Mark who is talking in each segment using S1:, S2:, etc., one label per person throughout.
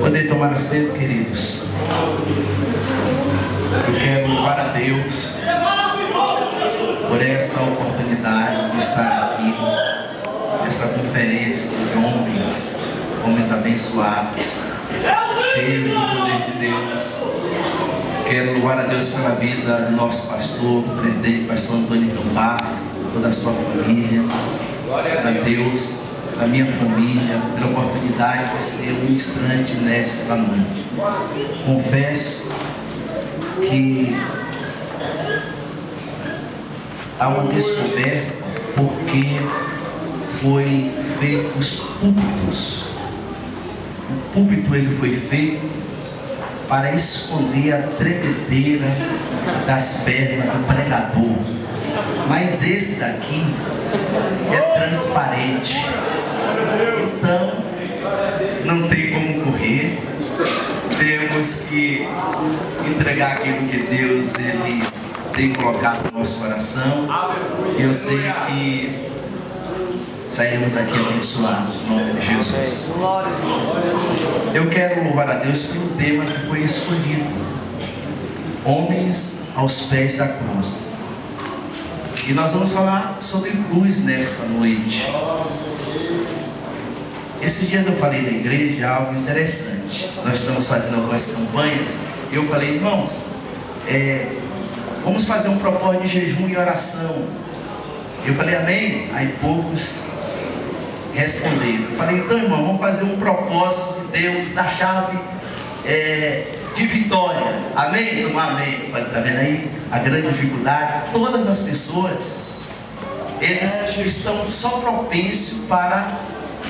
S1: Poder tomar assento, queridos. Eu quero louvar a Deus por essa oportunidade de estar aqui nessa conferência de homens abençoados, cheios do poder de Deus. Quero louvar a Deus pela vida do nosso pastor, presidente, pastor Antônio Campaz, toda a sua família. Para Deus, para minha família, pela oportunidade de ser um ministrante nesta noite. Confesso que há uma descoberta porque foi feito os púlpitos. O púlpito ele foi feito para esconder a tremedeira das pernas do pregador. Mas esse daqui é transparente. Então, não tem como correr. Temos que entregar aquilo que Deus ele tem colocado no nosso coração. E eu sei que sairemos daqui abençoados, no nome de Jesus. Eu quero louvar a Deus pelo tema que foi escolhido: homens aos pés da cruz. E nós vamos falar sobre cruz nesta noite. Esses dias eu falei na igreja algo interessante. Nós estamos fazendo algumas campanhas e eu falei, irmãos, vamos fazer um propósito de jejum e oração. Eu falei, amém? Aí poucos responderam. Eu falei, então, irmão, vamos fazer um propósito de Deus da chave de vitória. Amém? Então, amém. Eu falei, tá vendo aí a grande dificuldade? Todas as pessoas, eles estão só propensos para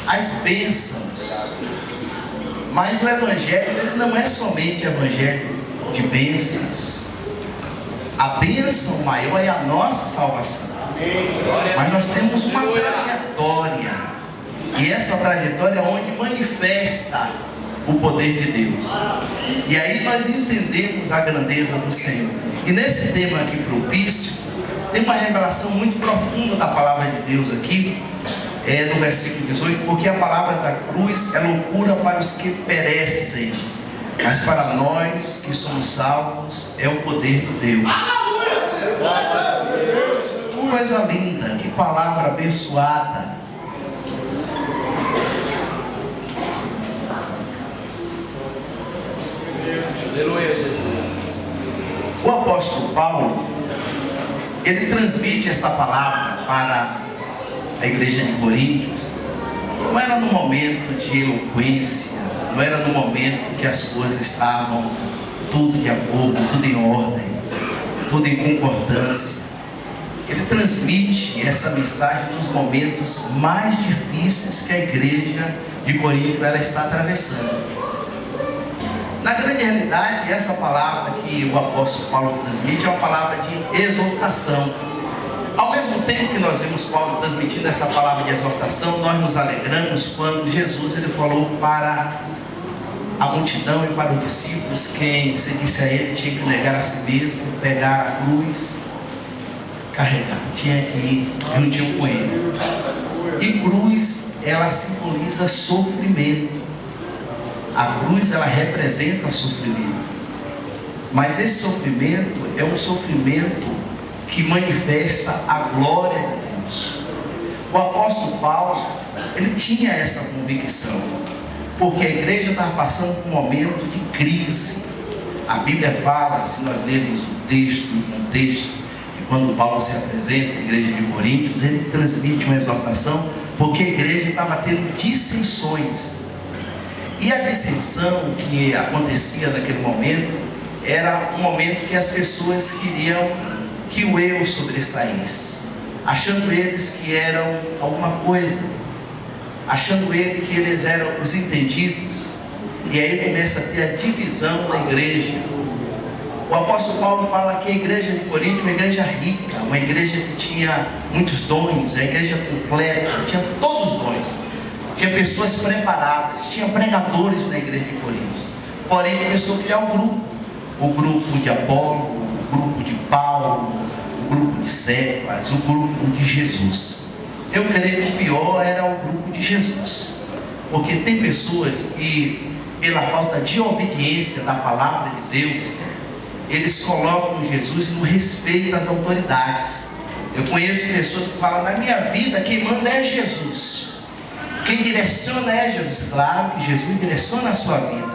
S1: as bênçãos. Mas o evangelho, ele não é somente evangelho de bênçãos. A bênção maior é a nossa salvação. Mas nós temos uma trajetória. E essa trajetória é onde manifesta o poder de Deus. E aí nós entendemos a grandeza do Senhor. E nesse tema aqui propício, tem uma revelação muito profunda da palavra de Deus aqui, no versículo 18, porque a palavra da cruz é loucura para os que perecem, mas para nós que somos salvos é o poder de Deus. Que coisa linda, que palavra abençoada.
S2: Aleluia, Jesus.
S1: O apóstolo Paulo, ele transmite essa palavra para a igreja de Coríntios. Não era no momento de eloquência, não era no momento que as coisas estavam tudo de acordo, tudo em ordem, tudo em concordância. Ele transmite essa mensagem nos momentos mais difíceis que a igreja de Corinto ela está atravessando. Na grande realidade, essa palavra que o apóstolo Paulo transmite é uma palavra de exortação. Ao mesmo tempo que nós vemos Paulo transmitindo essa palavra de exortação, nós nos alegramos quando Jesus ele falou para a multidão e para os discípulos: quem seguisse a ele tinha que negar a si mesmo, pegar a cruz, carregar, tinha que ir juntinho com ele. E cruz, ela simboliza sofrimento. A cruz, ela representa sofrimento. Mas esse sofrimento é um sofrimento que manifesta a glória de Deus. O apóstolo Paulo, ele tinha essa convicção, porque a igreja estava passando por um momento de crise. A Bíblia fala, se nós lermos o texto, o contexto, e quando Paulo se apresenta à igreja de Coríntios, ele transmite uma exortação, porque a igreja estava tendo dissensões. E a dissensão que acontecia naquele momento era um momento que as pessoas queriam que o eu sobressaísse, achando eles que eram alguma coisa, achando ele que eles eram os entendidos. E aí começa a ter a divisão da igreja. O apóstolo Paulo fala que a igreja de Corinto é uma igreja rica, uma igreja que tinha muitos dons, a igreja completa, tinha todos os dons. Tinha pessoas preparadas, tinha pregadores na igreja de Coríntios. Porém, começou a criar o grupo de Apolo, o grupo de Paulo, o grupo de Cefas, o grupo de Jesus. Eu creio que o pior era o grupo de Jesus, porque tem pessoas que pela falta de obediência da palavra de Deus, eles colocam Jesus no respeito às autoridades. Eu conheço pessoas que falam: na minha vida quem manda é Jesus, quem direciona é Jesus. Claro que Jesus direciona a sua vida,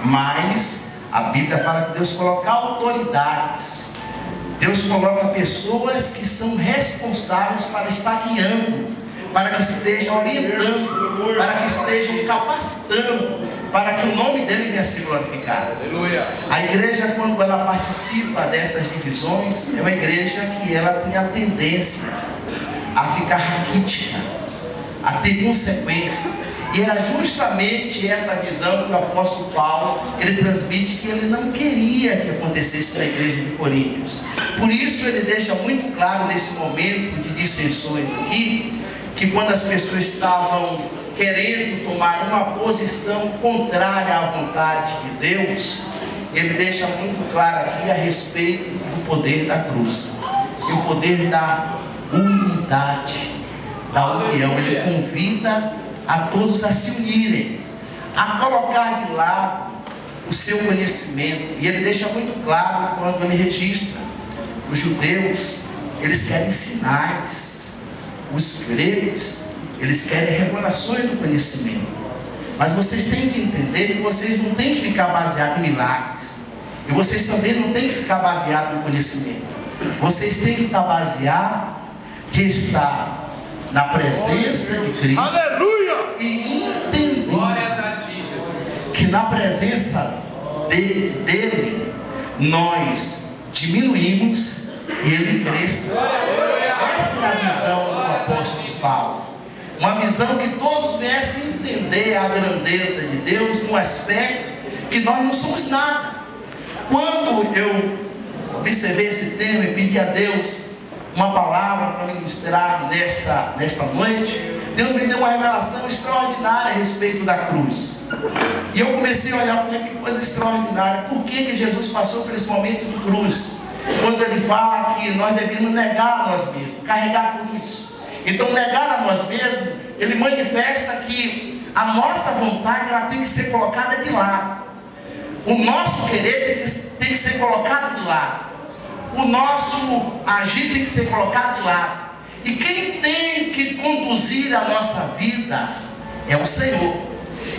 S1: mas a Bíblia fala que Deus coloca autoridades, Deus coloca pessoas que são responsáveis para estar guiando, para que estejam orientando, para que estejam capacitando, para que o nome dele venha a ser glorificado. Aleluia. A igreja, quando ela participa dessas divisões, é uma igreja que ela tem a tendência a ficar raquítica, a ter consequência. E era justamente essa visão que o apóstolo Paulo, ele transmite, que ele não queria que acontecesse na igreja de Coríntios. Por isso ele deixa muito claro nesse momento de dissensões aqui, que quando as pessoas estavam querendo tomar uma posição contrária à vontade de Deus, ele deixa muito claro aqui a respeito do poder da cruz, e o poder da unidade, da união. Ele convida a todos a se unirem, a colocar de lado o seu conhecimento. E ele deixa muito claro quando ele registra: os judeus, eles querem sinais, os gregos, eles querem revelações do conhecimento. Mas vocês têm que entender que vocês não têm que ficar baseados em milagres, e vocês também não têm que ficar baseados no conhecimento. Vocês têm que estar baseados de estar na presença de Cristo. Aleluia! E entender que na presença dele nós diminuímos e ele cresce. Essa é a visão do apóstolo Paulo. Uma visão que todos viessem entender a grandeza de Deus, no aspecto que nós não somos nada. Quando eu observei esse tema e pedi a Deus uma palavra para ministrar nesta noite, Deus me deu uma revelação extraordinária a respeito da cruz. E eu comecei a olhar e falei: que coisa extraordinária. Por que Jesus passou por esse momento de cruz? Quando ele fala que nós devemos negar a nós mesmos, carregar a cruz. Então, negar a nós mesmos, ele manifesta que a nossa vontade, ela tem que ser colocada de lado. O nosso querer tem que ser colocado de lado. O nosso agir tem que ser colocado de lado. E quem tem que conduzir a nossa vida é o Senhor.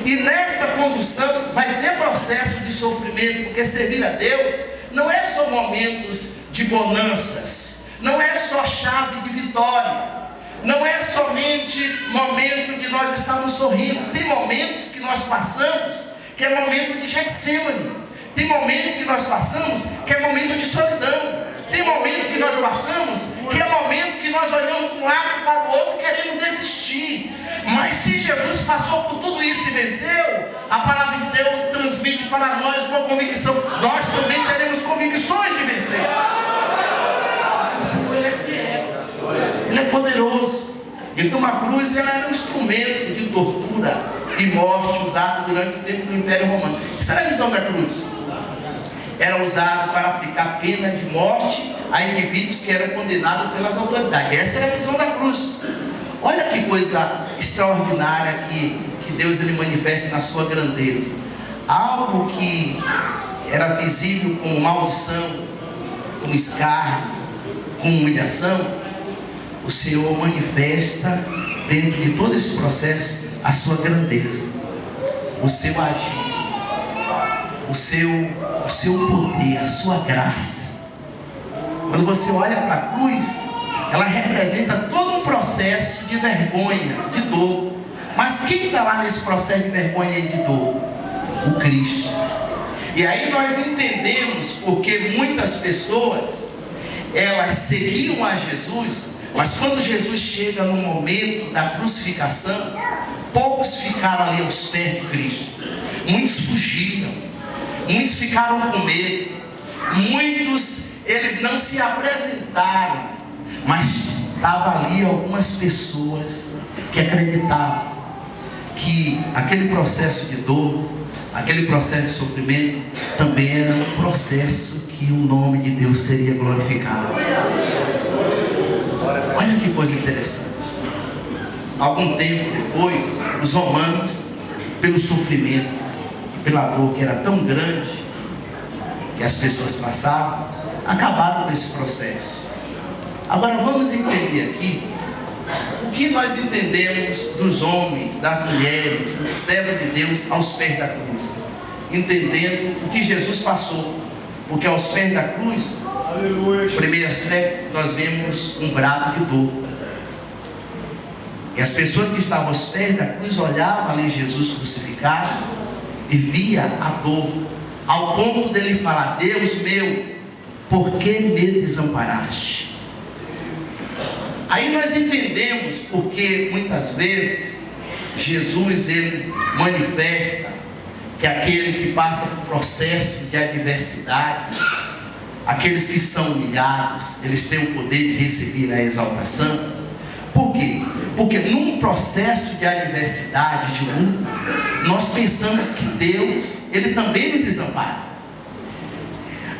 S1: E nessa condução vai ter processo de sofrimento, porque servir a Deus não é só momentos de bonanças, não é só chave de vitória, não é somente momento de nós estarmos sorrindo. Tem momentos que nós passamos que é momento de Getsemane. Tem momento que nós passamos que é momento de solidão. Tem momento que nós passamos que é momento que nós olhamos de um lado para o outro, queremos desistir. Mas se Jesus passou por tudo isso e venceu, a palavra de Deus transmite para nós uma convicção: nós também teremos convicções de vencer. Porque o Senhor, ele é fiel, ele é poderoso. Então a cruz, ela era um instrumento de tortura e morte usado durante o tempo do Império Romano. Essa era a visão da cruz. Era usado para aplicar pena de morte a indivíduos que eram condenados pelas autoridades. Essa era a visão da cruz. Olha que coisa extraordinária que Deus, ele manifesta na sua grandeza. Algo que era visível como maldição, como escárnio, como humilhação, o Senhor manifesta dentro de todo esse processo a sua grandeza, o seu agir, o seu poder, a sua graça. Quando você olha para a cruz, ela representa todo um processo de vergonha, de dor. Mas quem está lá nesse processo de vergonha e de dor? O Cristo. E aí nós entendemos porque muitas pessoas, elas seguiam a Jesus, mas quando Jesus chega no momento da crucificação, poucos ficaram ali aos pés de Cristo. Muitos fugiram, muitos ficaram com medo, muitos, eles não se apresentaram, mas estavam ali algumas pessoas que acreditavam que aquele processo de dor, aquele processo de sofrimento também era um processo que o nome de Deus seria glorificado. Olha que coisa interessante. Algum tempo depois, os romanos, pelo sofrimento, pela dor que era tão grande que as pessoas passavam, acabaram com esse processo. Agora vamos entender aqui o que nós entendemos dos homens, das mulheres, do servo de Deus aos pés da cruz, entendendo o que Jesus passou, porque aos pés da cruz, no primeiro aspecto, nós vemos um brado de dor. E as pessoas que estavam aos pés da cruz olhavam ali Jesus crucificado e via a dor, ao ponto dele falar: Deus meu, por que me desamparaste? Aí nós entendemos porque muitas vezes Jesus ele manifesta que aquele que passa por processo de adversidades, aqueles que são humilhados, eles têm o poder de receber a exaltação. Por quê? Porque num processo de adversidade, de luta, nós pensamos que Deus, ele também nos desampara.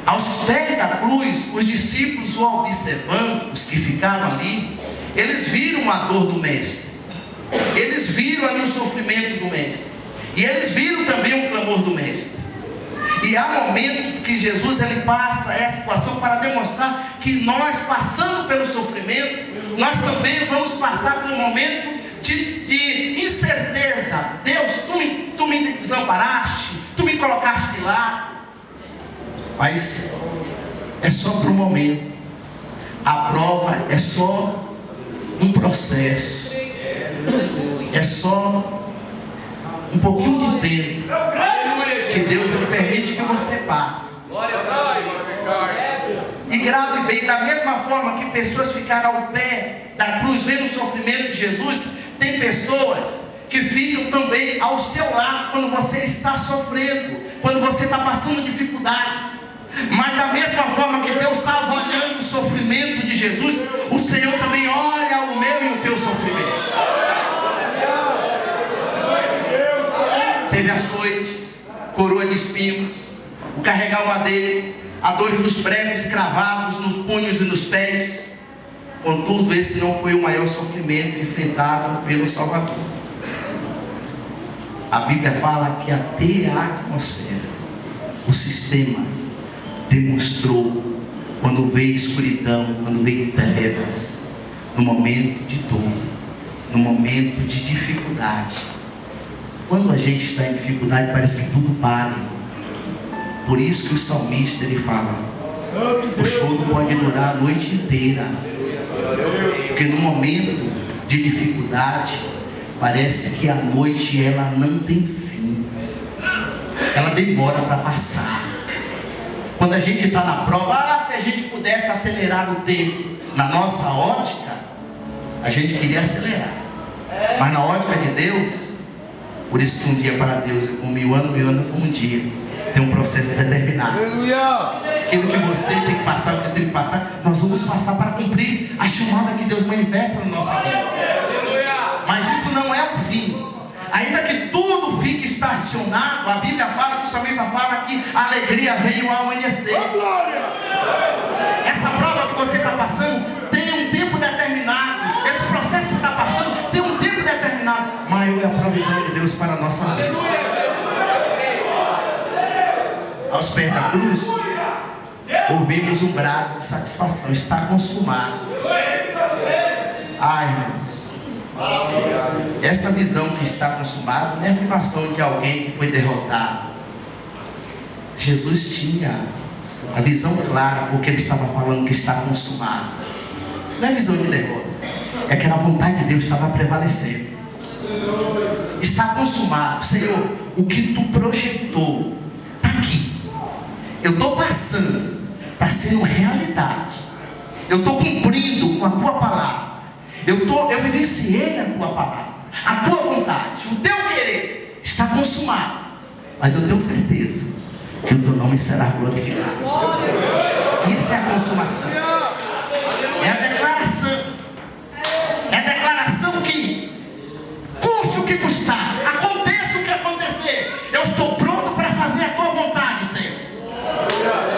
S1: Aos pés da cruz, os discípulos o observando, os que ficaram ali, eles viram a dor do mestre, eles viram ali o sofrimento do mestre, e eles viram também o clamor do mestre. E há momento que Jesus ele passa essa situação para demonstrar que nós, passando pelo sofrimento, nós também vamos passar pelo momento de incerteza. Deus, tu me desamparaste, tu me colocaste de lado. Mas é só para o momento. A prova é só um processo. É só um pouquinho de tempo que Deus ele permite que você passe. E grave bem, da mesma forma que pessoas ficaram ao pé da cruz vendo o sofrimento de Jesus, tem pessoas que ficam também ao seu lado quando você está sofrendo, quando você está passando dificuldade. Mas da mesma forma que Deus estava olhando o sofrimento de Jesus, o Senhor também olha o meu e o teu sofrimento. Teve açoites, coroa de espinhos, o carregar o madeiro, a dor dos pregos cravados nos punhos e nos pés. Contudo, esse não foi o maior sofrimento enfrentado pelo Salvador. A Bíblia fala que até a atmosfera, o sistema, demonstrou quando veio escuridão, quando veio trevas, no momento de dor, no momento de dificuldade. Quando a gente está em dificuldade, parece que tudo para. Por isso que o salmista ele fala: o choro pode durar a noite inteira, porque no momento de dificuldade parece que a noite ela não tem fim, ela demora para passar. Quando a gente está na prova, se a gente pudesse acelerar o tempo na nossa ótica, a gente queria acelerar, mas na ótica de Deus, por isso que um dia para Deus é como 1000 anos como um dia. Tem um processo determinado. Aquilo que você tem que passar, o que eu tenho que passar, nós vamos passar para cumprir a chamada que Deus manifesta na nossa vida. Mas isso não é o fim. Ainda que tudo fique estacionado, a Bíblia fala, que o salmista fala que a alegria veio ao amanhecer. Essa prova que você está passando tem um tempo determinado. Esse processo que você está passando tem um tempo determinado. Maior é a provisão de Deus para a nossa vida. Aos pés da cruz, ouvimos um brado de satisfação: está consumado. Ai, irmãos, esta visão que está consumado não é a afirmação de alguém que foi derrotado. Jesus tinha a visão clara, porque ele estava falando que está consumado. Não é visão de derrota, é que a vontade de Deus estava prevalecendo. Está consumado. Senhor, o que tu projetou está aqui. Eu estou passando, está sendo realidade. Eu estou cumprindo com a tua palavra. Eu vivenciei a tua palavra, a tua vontade, o teu querer está consumado. Mas eu tenho certeza que o teu nome será glorificado. Isso é a consumação. É a declaração. É a declaração que, custe o que custar, aconteça o que acontecer, eu estou pronto para fazer a tua vontade, Senhor.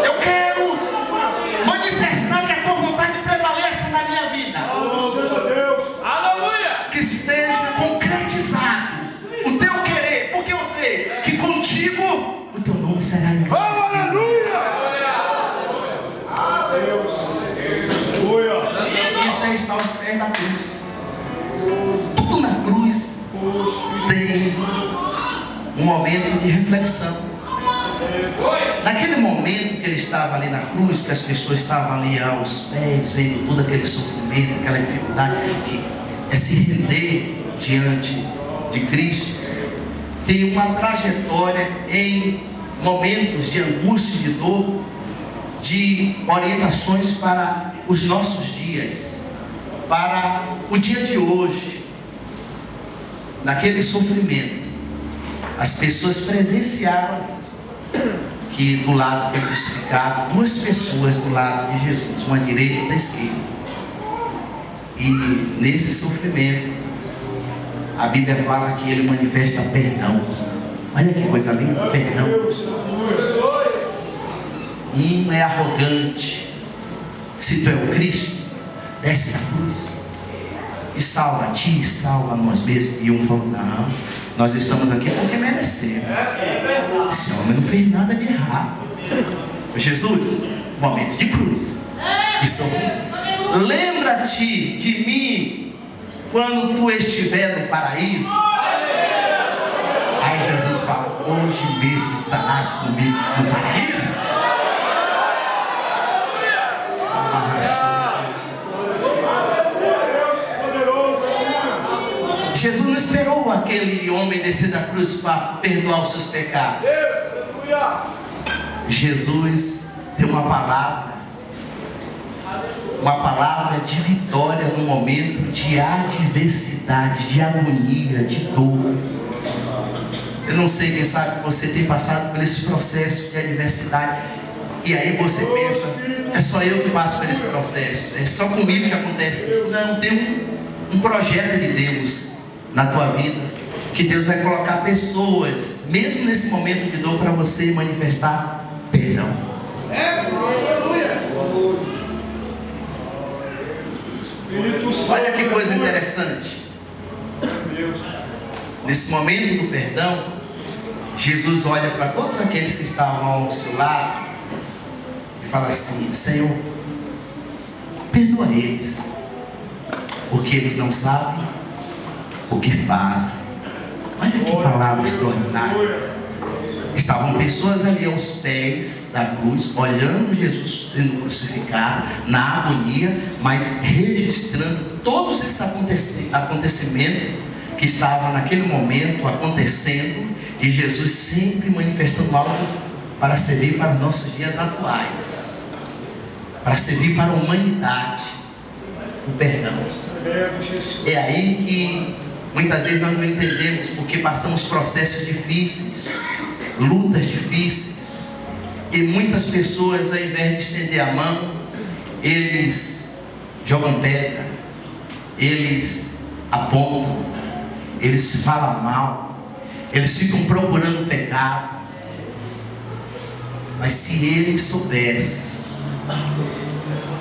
S1: Eu quero manifestar que a tua vontade prevaleça na minha vida. Que esteja concretizado o teu querer, porque eu sei que contigo um momento de reflexão. Naquele momento que ele estava ali na cruz, que as pessoas estavam ali aos pés, vendo todo aquele sofrimento, aquela dificuldade, que é se render diante de Cristo, tem uma trajetória em momentos de angústia e de dor, de orientações para os nossos dias, para o dia de hoje. Naquele sofrimento, as pessoas presenciaram que do lado foi crucificado duas pessoas do lado de Jesus, uma à direita e outra à esquerda. E nesse sofrimento, a Bíblia fala que ele manifesta perdão. Olha que coisa linda, perdão. Um é arrogante. Se tu é o Cristo, desce da cruz e salva a ti, salva a nós mesmos. E um falou, não, nós estamos aqui porque merecemos. Esse homem não fez nada de errado. Jesus, momento de cruz, de sofrimento. Lembra-te de mim quando tu estiver no paraíso. Aí Jesus fala, hoje mesmo estarás comigo no paraíso. Jesus não esperou aquele homem descer da cruz para perdoar os seus pecados. Jesus deu uma palavra de vitória no momento de adversidade, de agonia, de dor. Eu não sei, quem sabe você tem passado por esse processo de adversidade, e aí você pensa, é só eu que passo por esse processo, é só comigo que acontece isso. Não, tem um projeto de Deus na tua vida, que Deus vai colocar pessoas, mesmo nesse momento de dor, para você manifestar perdão. Olha que coisa interessante. Nesse momento do perdão, Jesus olha para todos aqueles que estavam ao seu lado e fala assim, Senhor, perdoa eles, porque eles não sabem o que fazem. Olha que palavra extraordinária. Estavam pessoas ali aos pés da cruz, olhando Jesus sendo crucificado, na agonia, mas registrando todos esses acontecimentos que estavam naquele momento acontecendo, e Jesus sempre manifestando algo para servir para os nossos dias atuais, para servir para a humanidade, o perdão. É aí que muitas vezes nós não entendemos, porque passamos processos difíceis, lutas difíceis, e muitas pessoas, ao invés de estender a mão, eles jogam pedra, eles apontam, eles falam mal, eles ficam procurando pecado. Mas se eles soubessem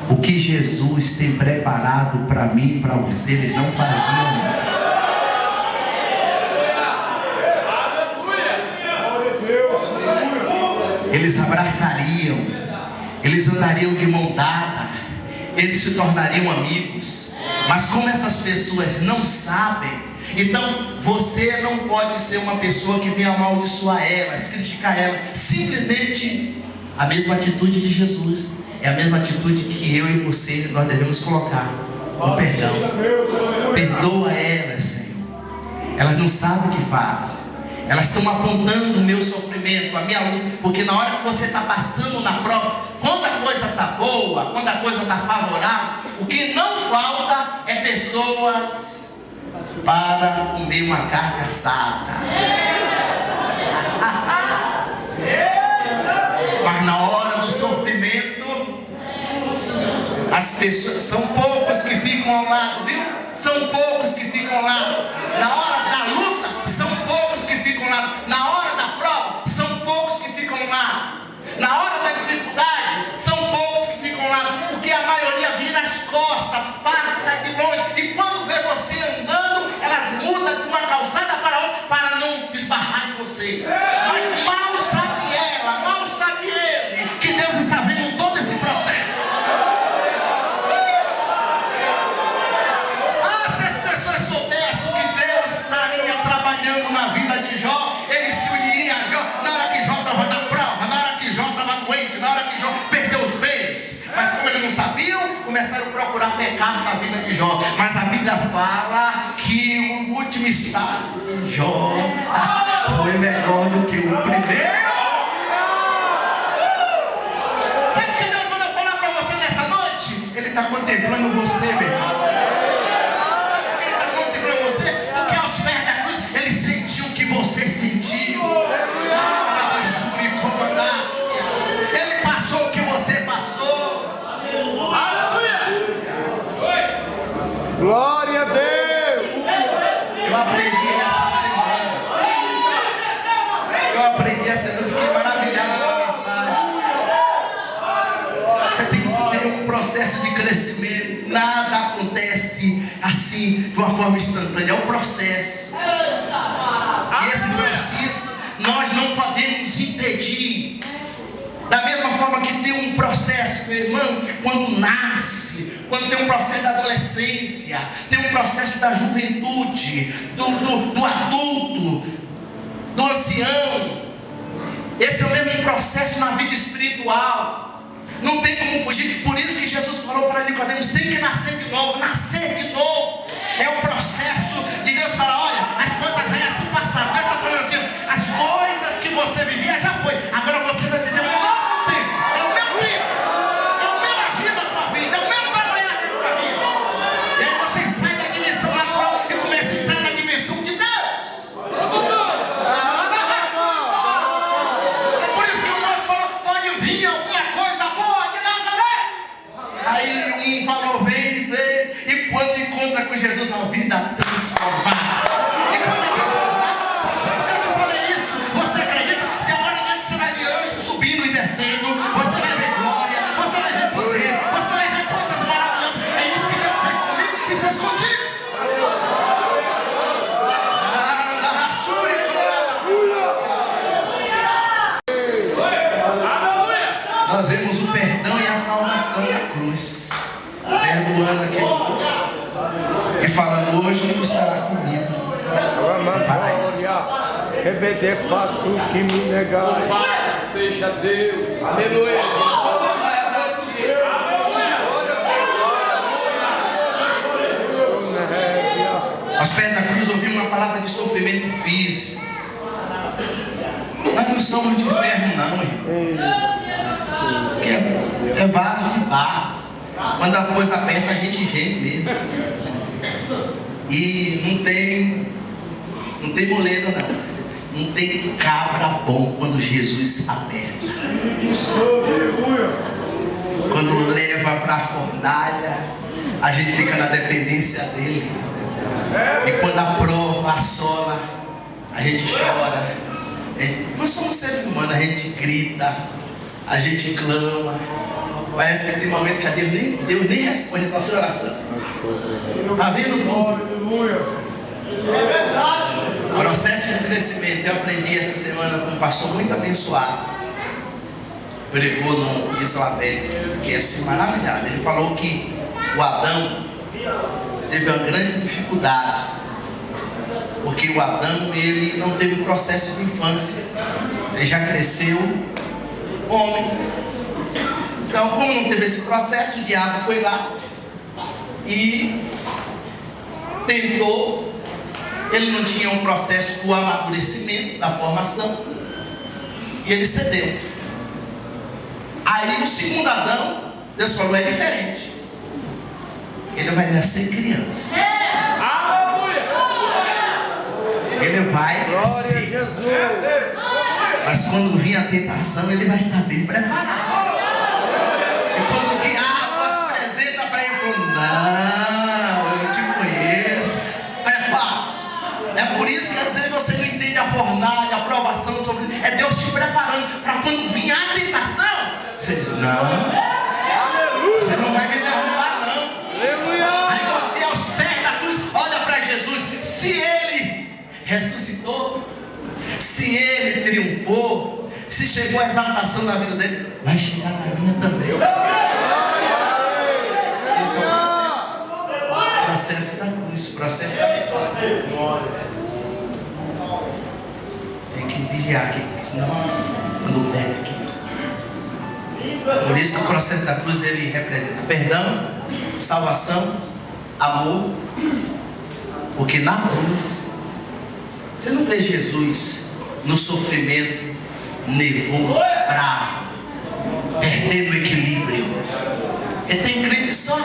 S1: o que Jesus tem preparado para mim e para você, eles não faziam isso. Eles abraçariam, eles andariam de mão dada, eles se tornariam amigos. Mas como essas pessoas não sabem, então você não pode ser uma pessoa que venha amaldiçoar elas, criticar elas. Simplesmente a mesma atitude de Jesus é a mesma atitude que eu e você nós devemos colocar: o perdão. Perdoa elas, Senhor. Elas não sabem o que fazem. Elas estão apontando o meu sofrimento, a minha luta, porque na hora que você está passando na prova, quando a coisa está boa, quando a coisa está favorável, o que não falta é pessoas para comer uma carne assada. Mas na hora do sofrimento, as pessoas, são poucos que ficam ao lado, viu? São poucos que ficam ao lado. Na hora da luta, são poucos que ficam ao lado. Na hora da prova, são poucos que ficam ao lado. Na hora da dificuldade, são poucos que ficam ao lado, porque a maioria vira as costas, passa de longe, e quando vê você andando, elas mudam de uma calçada para outra para não esbarrar em você. Mas mal sabe ela, mal sabe ele, que Deus está vendo todo esse processo. Se as pessoas soubessem que Deus estaria trabalhando na vida de Jó, eles se começaram a procurar pecado na vida de Jó. Mas a Bíblia fala que o último estado de Jó foi melhor do que o primeiro. Sabe o que Deus manda falar para você nessa noite? Ele está contemplando você, meu irmão. Sabe por que Ele está contemplando você? Porque aos pés da cruz Ele sentiu o que você sentiu. Ele passou o que você passou.
S2: Aleluia! Glória a Deus!
S1: Eu aprendi essa semana. Eu fiquei maravilhado com a mensagem. Você tem que ter um processo de crescimento. Nada acontece assim de uma forma instantânea. É um processo. E esse processo nós não podemos impedir. Da mesma forma que tem um processo, meu irmão, que quando nasce, quando tem um processo da adolescência, tem um processo da juventude, do adulto, do ancião. Esse é o mesmo processo na vida espiritual. Não tem como fugir. Por isso que Jesus falou para Nicodemos: tem que nascer de novo. Nascer de novo é o processo de Deus falar: olha, as coisas velhas se passaram. Deus está falando assim: as coisas que você vivia já foi, agora você vai viver um novo tempo. É o meu tempo, é o meu agir na tua vida, é o meu trabalhar na tua vida. E aí você sai da dimensão natural e começa a entrar na dimensão de Deus. É por isso que o nosso falou: pode vir alguma coisa boa de Nazaré. Aí um falou: vem, vem. E quando encontra com Jesus, a vida transformada. E quando é transformada, pastor, por que eu te falei isso? Você acredita que agora dentro você vai ver anjos subindo e descendo, você vai ver glória, você vai ver poder, você vai ver coisas maravilhosas. É isso que Deus fez comigo e fez contigo. Nós vemos o perdão e a salvação na cruz, perdoando aquele moço e falando: hoje tu estará comigo no paraíso.
S2: Rebeter faço que me negar. Seja Deus. Aleluia.
S1: Aos pés da cruz ouvimos uma palavra de sofrimento físico. Nós não somos de ferro, não, irmão. Porque é vaso de barro. Quando a coisa aperta, a gente geme mesmo. E não tem moleza, não. Não tem cabra bom quando Jesus aperta. Quando leva para a fornalha, a gente fica na dependência dele. E quando a prova assola, a gente chora. Nós somos seres humanos, a gente grita, a gente clama. Parece que tem momento que Deus nem responde a nossa oração. Está vendo tudo? É verdade. Processo de crescimento. Eu aprendi essa semana com um pastor muito abençoado. Pregou no Isla Velha. Eu fiquei assim maravilhado. Ele falou que o Adão teve uma grande dificuldade, porque o Adão, ele não teve processo de infância. Ele já cresceu homem. Então, como não teve esse processo, o diabo foi lá e tentou. Ele não tinha um processo do amadurecimento, da formação, e ele cedeu. Aí o segundo Adão, Deus falou: é diferente. Ele vai nascer criança. Ele vai crescer. Mas quando vir a tentação, ele vai estar bem preparado. E quando o diabo se apresenta para ele, não, eu te conheço. Prepara. É por isso que às vezes você não entende a fornalha, a provação sobre. É Deus te preparando para quando vir a tentação, você diz: não, você não vai me derrubar, não. Aí você, aos pés da cruz, olha para Jesus. Se ele ressuscitou, se ele triunfou, se chegou a exaltação da vida dele, vai chegar na minha também. Esse é o processo. O processo da cruz, o processo da vitória. Tem que vigiar aqui, senão quando pega aqui. Por isso que o processo da cruz, ele representa perdão salvação, amor, porque na cruz você não vê Jesus no sofrimento, nervoso, bravo, perdendo o equilíbrio. E tem crente só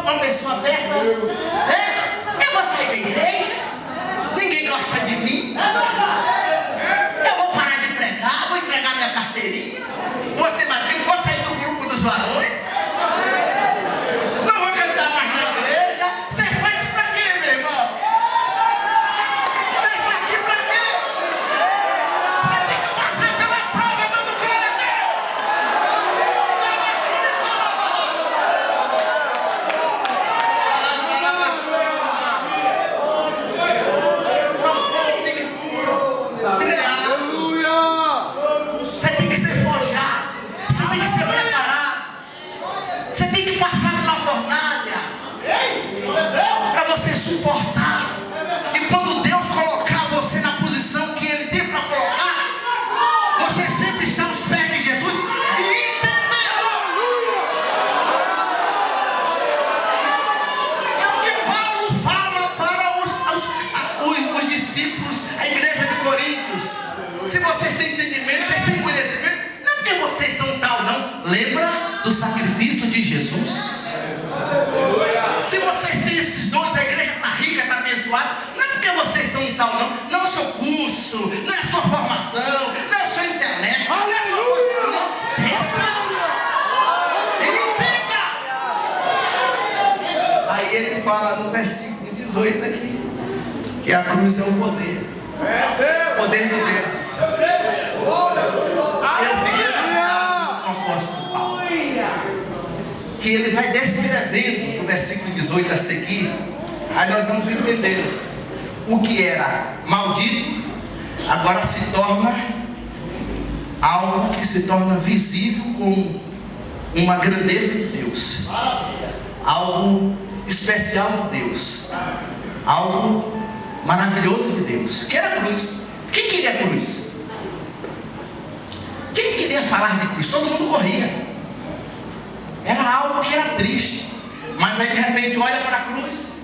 S1: uma pessoa aperta, eu vou sair da igreja, ninguém gosta de mim, eu vou parar de pregar, vou entregar minha carteirinha, você mais que vou sair do grupo dos varões, não vou cantar mais na igreja. Você faz pra quê, meu irmão? Você está aqui pra quê? Você tem que passar pela prova dando glória a Deus. O processo tem que ser trilhado. Você tem que ser forjado. Você tem que ser preparado. Você tem que passar pela fornalha para você suportar. E quando Deus colocar você na posição que Ele tem para colocar, você sempre está aos pés de Jesus e entendendo. É o que Paulo fala para os discípulos, a igreja de Coríntios. Se vocês têm entendimento, vocês têm conhecimento, não é porque vocês são tal, não. Lembra do sacrifício de Jesus? Se vocês têm esses dons, a igreja está rica, está abençoada, não é porque vocês são tal, não. Não é o seu curso, não é a sua formação, não é o seu intelecto, não é a sua coisa, não. Desça! Entenda! Aí ele fala no versículo 18 aqui, que a cruz é o poder. O poder de Deus. Eu fiquei encantado com o apóstolo Paulo, que ele vai descrevendo do versículo 18 a seguir. Aí nós vamos entender o que era maldito agora se torna algo que se torna visível como uma grandeza de Deus, algo especial de Deus, algo maravilhoso de Deus, que era a cruz. Quem queria a cruz? Quem queria falar de cruz? Todo mundo corria. Era algo que era triste. Mas aí de repente olha para a cruz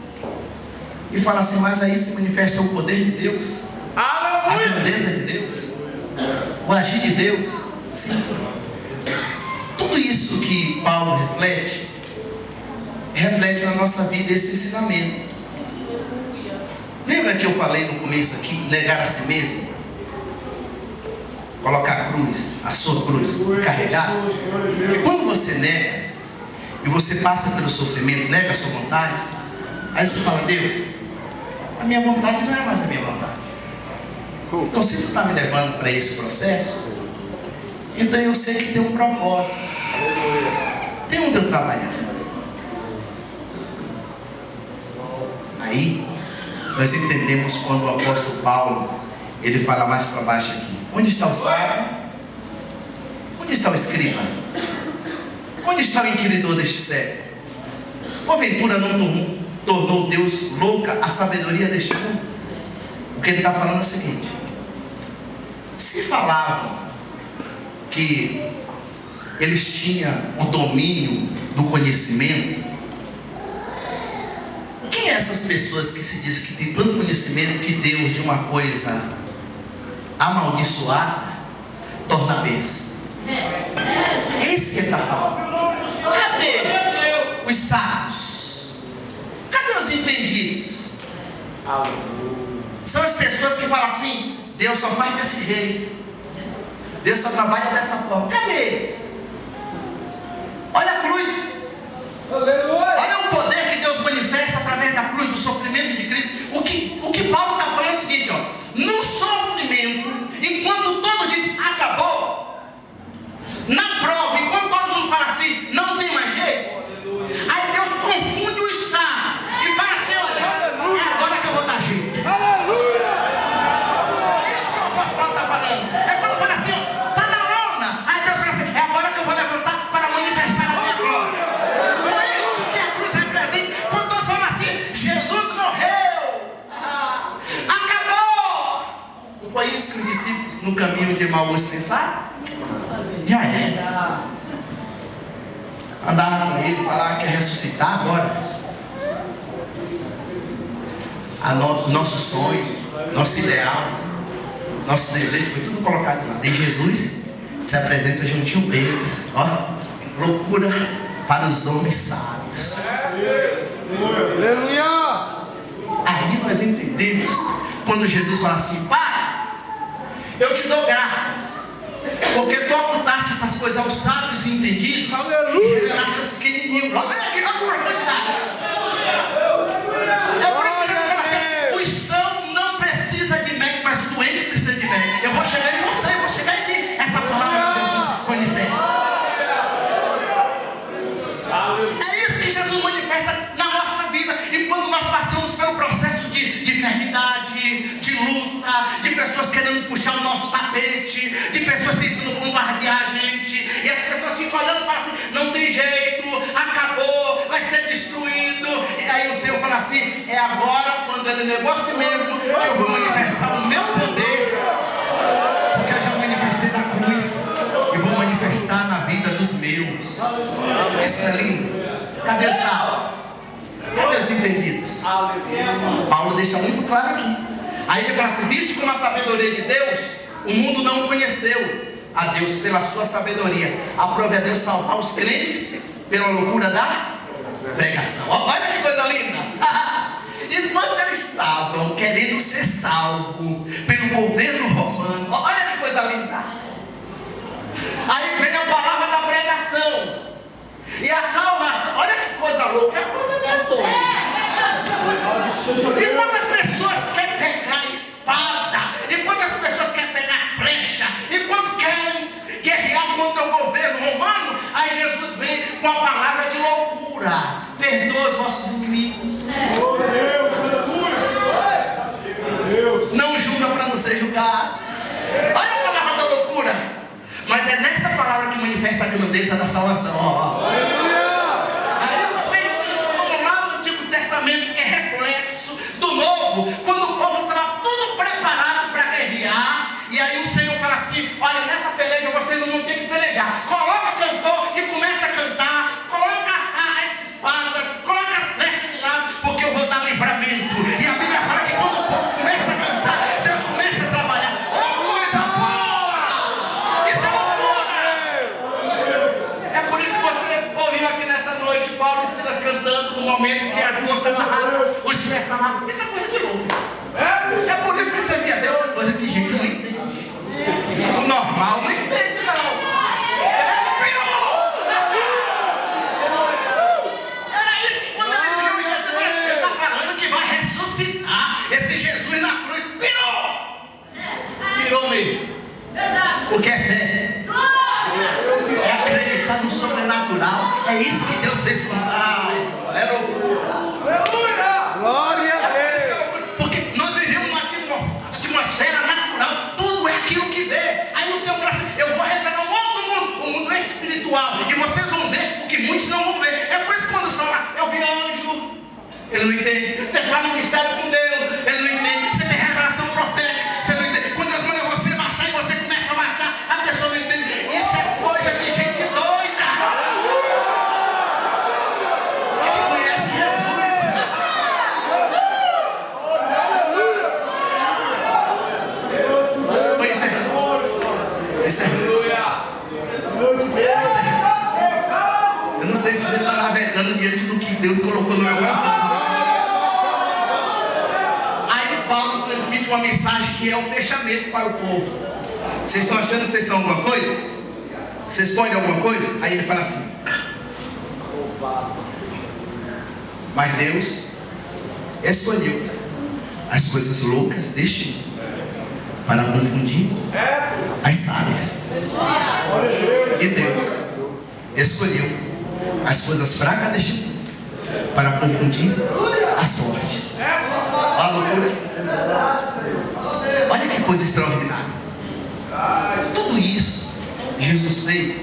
S1: e fala assim: mas aí se manifesta o poder de Deus, a grandeza de Deus, o agir de Deus. Sim. Tudo isso que Paulo reflete na nossa vida esse ensinamento. Lembra que eu falei no começo aqui, negar a si mesmo? Colocar a cruz, a sua cruz, carregar. Porque quando você nega e você passa pelo sofrimento, nega a sua vontade, aí você fala: Deus, a minha vontade não é mais a minha vontade. Então se tu está me levando para esse processo, então eu sei que tem um propósito, tem onde eu trabalhar. Aí nós entendemos quando o apóstolo Paulo, ele fala mais para baixo aqui: onde está o sábio? Onde está o escriba? Onde está o inquiridor deste século? Porventura não tornou Deus louca a sabedoria deste mundo? O que ele está falando é o seguinte: se falavam que eles tinham o domínio do conhecimento, quem é essas pessoas que se diz que tem tanto conhecimento que Deus de uma coisa amaldiçoada torna bênção? É isso que ele está falando. Cadê os sábios? Cadê os entendidos? São as pessoas que falam assim: Deus só faz desse jeito, Deus só trabalha dessa forma. Cadê eles? Olha a cruz. Olha o poder que Deus manifesta através da cruz, do sofrimento de Cristo. O que Paulo está falando é o seguinte: ó, no sofrimento, enquanto todos dizem acabou, na prova, enquanto todo mundo fala assim, não tem mais jeito, aí Deus confunde o estado e fala assim: olha, é agora que eu vou dar jeito. É isso que o apóstolo Paulo está falando. É quando fala assim: ó, tá na lona, aí Deus fala assim: é agora que eu vou levantar para manifestar a minha glória. Foi isso que a cruz representa. Quando todos falam assim: Jesus morreu, acabou. Não foi isso que os discípulos no caminho de Emaús pensaram? Já era. andava com ele, falava que ia ressuscitar agora. Nosso sonho, nosso ideal, nosso desejo foi tudo colocado lá. E Jesus se apresenta juntinho deles. Ó, loucura para os homens sábios.
S2: Aleluia!
S1: Aí nós entendemos quando Jesus fala assim: Pai, eu te dou graças, porque tu ocultaste essas coisas aos sábios e entendidos. Aleluia. E revelaste aos pequenininhos. Olha aqui, olha que profundidade. É por isso que Jesus fala assim: os sãos não precisam de médico, mas o doente precisa de médico. Eu vou chegar em você, eu vou chegar em mim. Essa palavra que Jesus manifesta. É isso que Jesus manifesta na nossa vida. E quando nós passamos pelo processo de enfermidade, de luta, de pessoas querendo puxar o nosso tapete, de pessoas tentando bombardear a gente, e as pessoas ficam olhando e falam assim: não tem jeito, acabou, vai ser destruído. E aí o Senhor fala assim: é agora, quando Ele negou a si mesmo, que eu vou manifestar o meu poder, porque eu já manifestei na cruz e vou manifestar na vida dos meus. Isso é lindo. Cadê os salvos? Cadê os entendidos? Paulo deixa muito claro aqui. Aí ele fala assim: visto como a sabedoria de Deus, o mundo não conheceu a Deus pela sua sabedoria, aprove a Deus salvar os crentes pela loucura da pregação. Olha que coisa linda. Enquanto eles estavam querendo ser salvos pelo governo romano, olha que coisa linda. Aí vem a palavra da pregação e a salvação. Olha que coisa louca, é coisa meio doida. Enquanto as pessoas querem pegar a espada, enquanto as pessoas querem pegar a flecha, enquanto querem guerrear contra o governo romano, aí Jesus vem com a palavra de loucura: perdoa os vossos inimigos, não julga para não ser julgado. Olha a palavra da loucura. Mas é nessa palavra que manifesta a grandeza da salvação. Aí você entende como lá no Antigo Testamento, que é reflexo do Novo, quando o povo estava tudo preparado para guerrear, e aí o Senhor fala assim: olha, nessa peleja você não tem que pelejar, coloca cantor e começa a cantar, coloca as espadas, coloca as flechas de lado, porque eu vou dar livramento. E a Bíblia fala que quando o povo começa a cantar, Deus começa a trabalhar. Oh, coisa boa! Isso é loucura! É por isso que você ouviu aqui nessa noite Paulo e Silas cantando no momento que as mãos estão amarradas, os pés estão amarrados. Isso é coisa de louco. É por isso que servir a Deus é coisa que gente não entende. O normal não entende, não. Era isso que quando eles viram Jesus, ele está falando que vai ressuscitar. Esse Jesus na cruz pirou mesmo. Porque é fé, é acreditar no sobrenatural. É isso que Deus fez com nós. É loucura.
S2: Glória a Deus.
S1: É loucura, porque nós vivemos numa atmosfera natural. Tudo é aquilo que vê. Aí o Senhor fala assim: eu vou revelar um outro mundo. O mundo é espiritual, e vocês vão ver o que muitos não vão ver. É por isso que quando você fala: eu vi anjo, ele não entende. Você fala no mistério com Deus, ele não entende. Você tem revelação profética, você não entende. Quando Deus manda você marchar e você começa a marchar, a pessoa não entende. Isso é coisa de gente doida, que conhece Jesus. Pois é. Pois é. Eu não sei se você está navegando diante do que Deus colocou no meu coração. Aí Paulo transmite uma mensagem que é o fechamento para o povo. Vocês estão achando que vocês são alguma coisa? Vocês podem alguma coisa? Aí ele fala assim: mas Deus escolheu as coisas loucas deste mundo para confundir as sábias. E Deus escolheu as coisas fracas deste mundo para confundir as fortes. Olha a loucura. Olha que coisa extraordinária. Tudo isso Jesus fez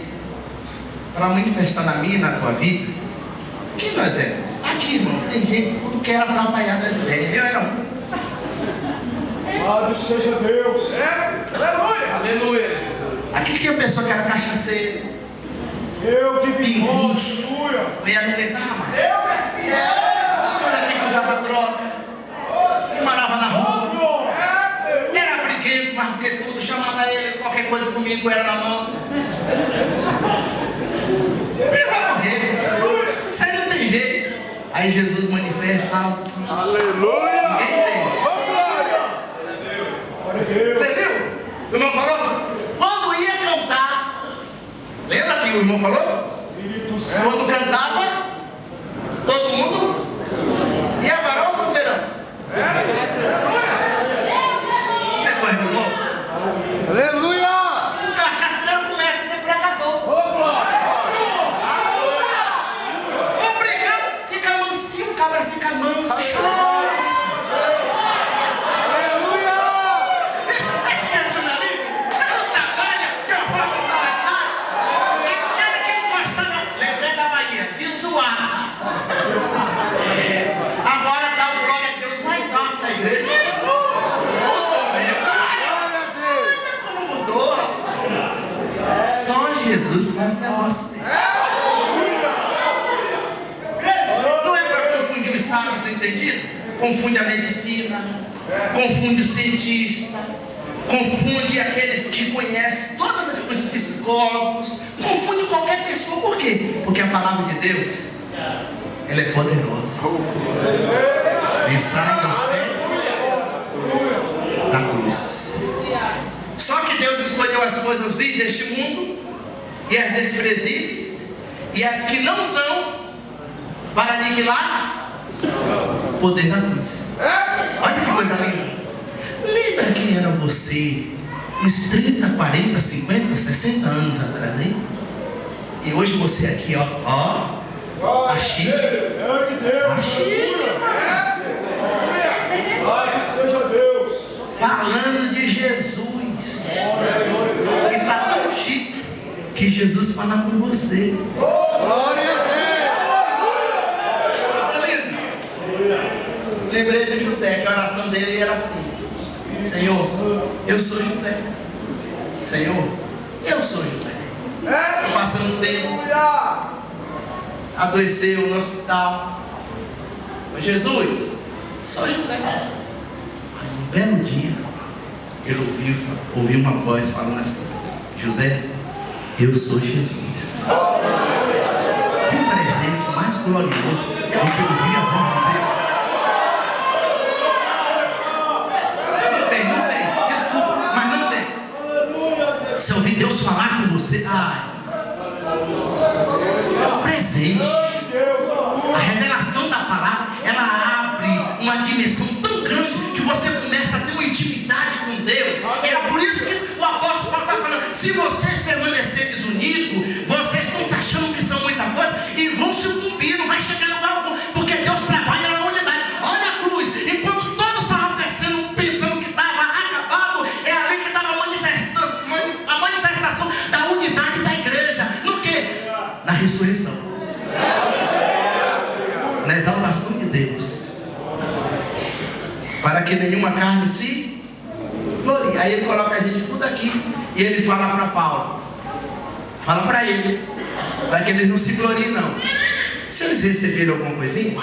S1: para manifestar na minha e na tua vida quem nós éramos. Aqui, irmão, tem gente que quer atrapalhar das ideias. Eu era um.
S2: Louvado seja Deus.
S1: Aleluia. Aleluia. Aqui tinha pessoa que era cachaceiro, pinguço. Mulher não aguentava mais. Olha aqui que usava droga, que morava na rua, era briguento mais do que tudo, chamava ele, qualquer coisa comigo era na mão. E vai morrer. Isso aí não tem jeito. Aí Jesus manifesta algo que
S2: Aleluia!
S1: ninguém entende. Você viu? O irmão falou? Quando ia cantar, lembra que o irmão falou? Quando cantava, todo mundo ia parar ou serão? Isso não é coisa do louco?
S2: Aleluia!
S1: O cachaceiro começa a ser pregador. O brigão fica mansinho, o cabra fica manso, chora. Esse Jesus ali, ele não trabalha, que a forma extraordinária. Aquele que não gostava, lembrei da Bahia, de zoada. Agora dá o glória a Deus mais alto na igreja. Mudou mesmo. Olha como mudou. Só Jesus faz um negócio dele. Não é para confundir os sábios entendidos? Confunde a medicina, confunde o cientista, confunde aqueles que conhecem, todos os psicólogos, confunde qualquer pessoa. Por quê? Porque a palavra de Deus, ela é poderosa. Mensagem aos pés da cruz. Só que Deus escolheu as coisasvis deste mundo, e as desprezíveis, e as que não são, para aniquilar o poder da cruz. Olha que coisa linda. Lembra quem era você uns 30, 40, 50, 60 anos atrás aí? E hoje você aqui, ó, a chique. A chique, falando de Jesus. E tá tão chique que Jesus fala com você. Lembrei de José, que a oração dele era assim: Senhor, eu sou José. Senhor, eu sou José. Estou passando tempo, adoeceu no hospital. Jesus, sou José. Aí um belo dia, ele ouviu uma voz falando assim: José, eu sou Jesus. Tem um presente mais glorioso do que ouvir a voz de Deus? Se ouvir Deus falar com você, é um presente. A revelação da palavra, ela abre uma dimensão tão grande que você começa a ter uma intimidade com Deus. É por isso que o apóstolo Paulo está falando: se vocês permanecerem desunidos, vocês estão se achando que são muita coisa e vão sucumbir, não vai chegar em lugar algum, porque Deus trabalha na unidade. Olha a cruz, enquanto todos estavam pensando que estava acabado, é ali que estava a manifestação da unidade da igreja. No que? Na ressurreição, na exaltação de Deus, para que nenhuma carne se glorie. Aí ele coloca a gente tudo aqui e ele fala para Paulo, fala para eles, para que eles não se gloriem não. Se eles receberam alguma coisinha,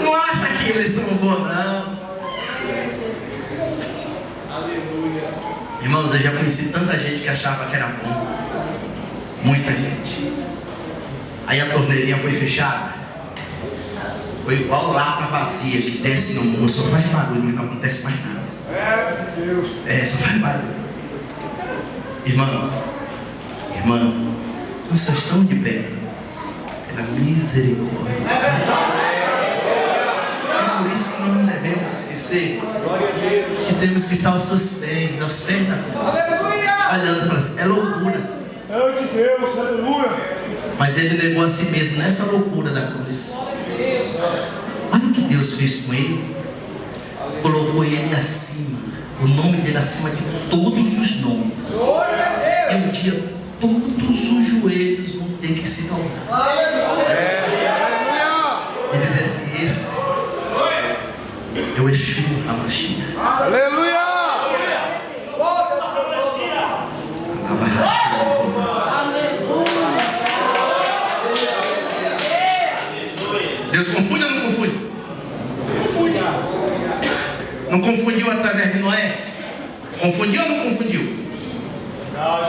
S1: não acha que eles são bons não. Irmãos, eu já conheci tanta gente que achava que era bom. Muita gente. Aí a torneirinha foi fechada. Foi igual lata vazia que desce no mundo, só faz barulho, mas não acontece mais nada. Só faz barulho. Irmã, nós só estamos de pé pela misericórdia de Deus. É por isso que nós não devemos esquecer que temos que estar aos seus pés, aos pés da cruz, olhando e falando assim: é loucura. Mas ele negou a si mesmo nessa loucura da cruz. Olha o que Deus fez com ele. Colocou ele acima, o nome dele acima de todos os nomes. E um dia todos os joelhos vão ter que se dobrar e dizer assim: esse é o Yeshua HaMashiach.
S2: Aleluia!
S1: confundiu através de Noé? Confundiu ou não confundiu?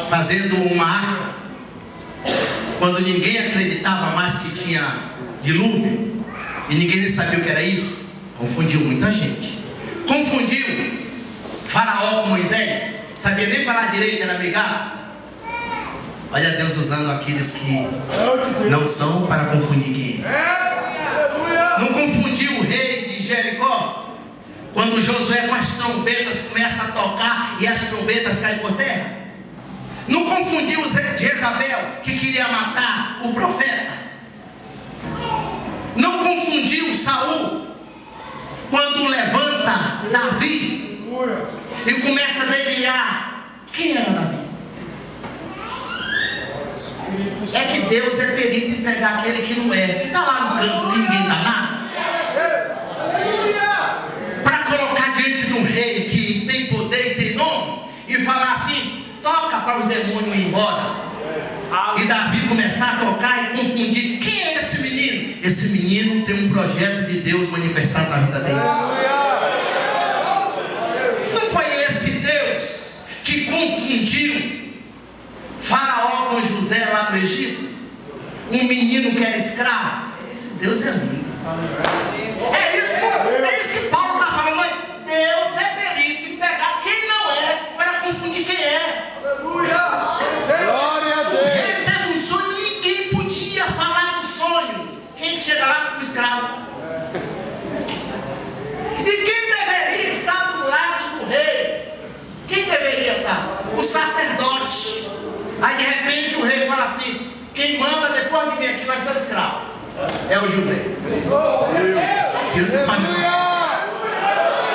S1: Fazendo uma arca, quando ninguém acreditava mais que tinha dilúvio, e ninguém nem sabia o que era isso. Confundiu muita gente. Confundiu Faraó com Moisés, sabia nem falar direito, era brigado. Olha Deus usando aqueles que não são para confundir quem. Não confundiu o rei de Jericó, quando Josué com as trombetas começa a tocar e as trombetas caem por terra. Não confundiu Jezabel, que queria matar o profeta. Não confundiu Saul, quando levanta Davi e começa a dedilhar. Quem era Davi? É que Deus é perito em pegar aquele que não é, que está lá no canto, que ninguém dá nada, para colocar diante de um rei que tem poder e tem nome, e falar assim: toca para o demônio ir embora. E Davi começar a tocar e confundir. Quem é esse menino? Esse menino tem um projeto de Deus manifestado na vida dele. Não foi esse Deus que confundiu Faraó com José lá no Egito? Um menino que era escravo. Esse Deus é lindo. É isso que Paulo está falando. Deus é perito em pegar quem não é para confundir quem é.
S2: Glória a
S1: O
S2: Deus.
S1: rei teve um sonho, ninguém podia falar do sonho. Quem chega lá? O escravo. E quem deveria estar do lado do rei? Quem deveria estar? O sacerdote. Aí de repente o rei fala assim: quem manda depois de mim aqui vai ser o escravo. É o José. Deus que faz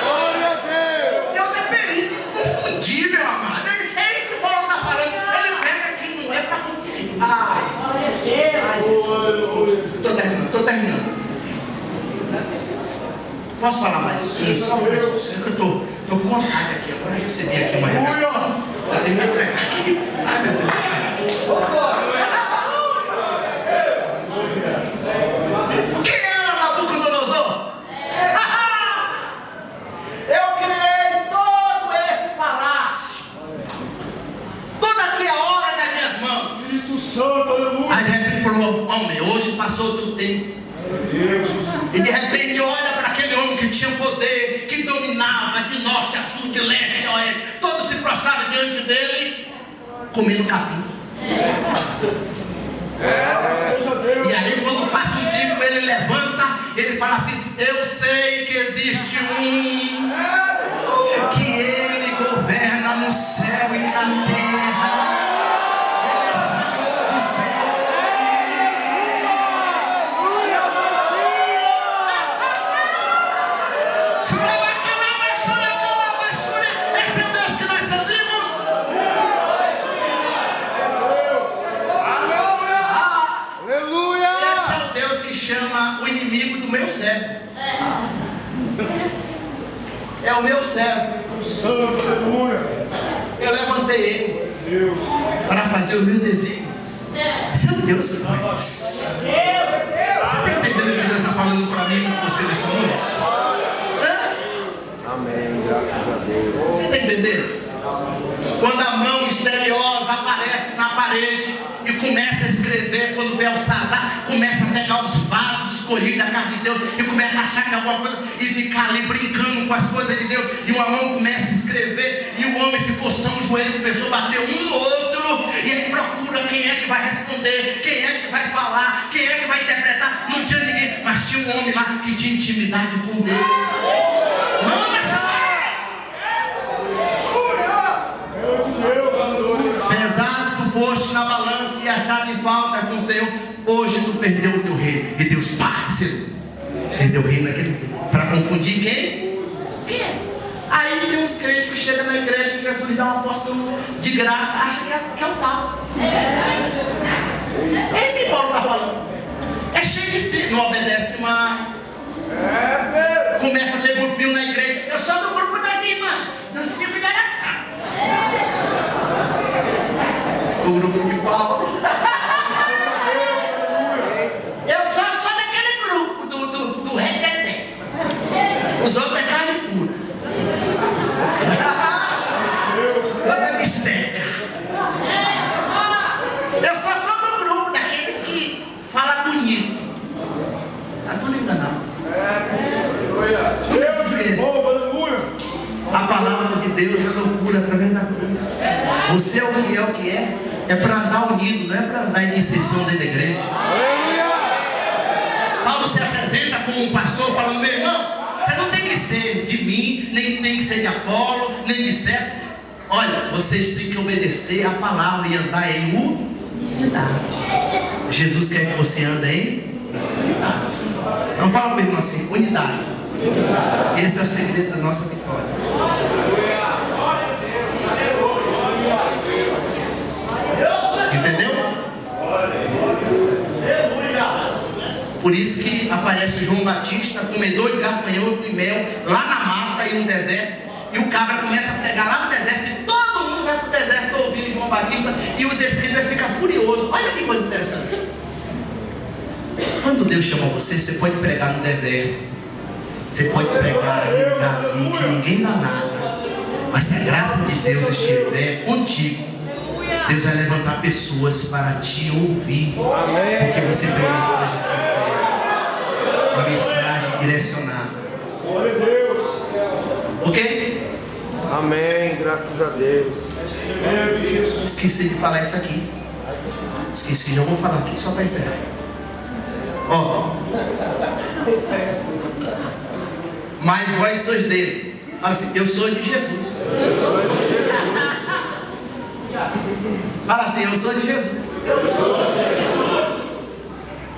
S2: Glória a Deus.
S1: Deus é perito em confundir, meu amado. É isso que Paulo está falando. Ele pega quem não é para confundir. Ai, Jesus. Estou terminando. Posso falar mais? Só uma coisa, que eu estou com vontade aqui. Agora eu recebi aqui uma revelação. Eu tenho que entregar aqui. Ai, meu Deus do céu. Quem era Nabucodonosor? Eu criei todo esse palácio, toda aqui a obra das minhas mãos.
S2: Espírito Santo, aleluia.
S1: Aí de repente falou: homem, hoje passou todo o tempo. E de repente olha para aquele homem que tinha poder, que dominava de norte a sul, de leste a oeste. Todos se prostravam diante dele, comendo capim. E aí quando passa um tempo, ele levanta, ele fala assim: eu sei que existe um, que ele governa no céu e na terra. Ele é Senhor dos senhores. Esse é o Deus que nós servimos.
S2: Aleluia.
S1: Esse é o Deus que chama o inimigo do meu servo. Esse é o meu servo.
S2: Santo, aleluia.
S1: Eu levantei ele para fazer os meus desígnios. Esse é o Deus que faz isso. Você está entendendo o que Deus está falando para mim e para você nessa noite? Hã?
S2: Amém, graças a Deus.
S1: Você está entendendo? Quando a mão misteriosa aparece na parede e começa a escrever, quando Belsazar começa a pegar os vasos escolhidos da casa de Deus e começa a achar que é alguma coisa e ficar ali brincando com as coisas de Deus, e uma mão começa a escrever e o homem ficou são, o joelho começou a bater um no outro, e ele procura quem é que vai responder, quem é que vai falar, quem é que vai interpretar. Não tinha ninguém, mas tinha um homem lá que tinha intimidade com Deus. Manda chamar. Pesado tu foste na balança e achado em falta com o Senhor. Hoje tu perdeu o teu rei. E Deus, parceiro, perdeu o rei naquele dia. Para confundir quem? Quem? Aí tem uns crentes que chegam na igreja e Jesus dá uma porção de graça, acha que é o tal. É isso que Paulo está falando. É cheio de si, não obedece mais. Começa a ter grupinho na igreja. Eu sou do grupo das irmãs, dos 5 de oração. O grupo de Paulo. Eu sou daquele grupo do reteté. Os outros é carne pura. palavra de Deus é loucura através da cruz. Você é o que é para andar unido, não é para andar em dissensão dentro da igreja. Paulo se apresenta como um pastor falando: meu irmão, você não tem que ser de mim, nem tem que ser de Apolo, nem de Cefo. Olha, vocês têm que obedecer a palavra e andar em unidade. Jesus quer que você ande em unidade. Então fala para o irmão assim: unidade. Esse é o segredo da nossa vitória. Entendeu? Por isso que aparece João Batista, comedor de gafanhoto e mel, lá na mata e no deserto. E o cabra começa a pregar lá no deserto, e todo mundo vai para o deserto ouvir João Batista, e os escribas ficam furiosos. Olha que coisa interessante. Quando Deus chama você, você pode pregar no deserto, você pode pregar em um lugarzinho que ninguém dá nada, mas se a graça de Deus estiver contigo, Deus vai levantar pessoas para te ouvir, porque você tem uma mensagem sincera, uma mensagem direcionada. Ok?
S2: Amém, graças a Deus.
S1: Esqueci de falar isso aqui. Esqueci, já vou falar aqui só para encerrar. Ó, mas vós sois dele. Fala assim: eu sou de Jesus. Fala assim: eu sou de Jesus.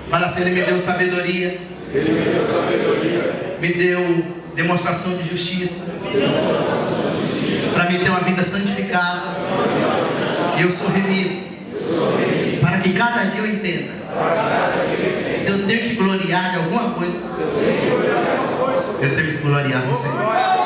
S1: Fala assim: ele me deu sabedoria. Me deu demonstração de justiça, para mim ter uma vida santificada. Eu sou remido, para que cada dia eu entenda, se eu tenho que gloriar de alguma coisa, eu tenho que gloriar no Senhor.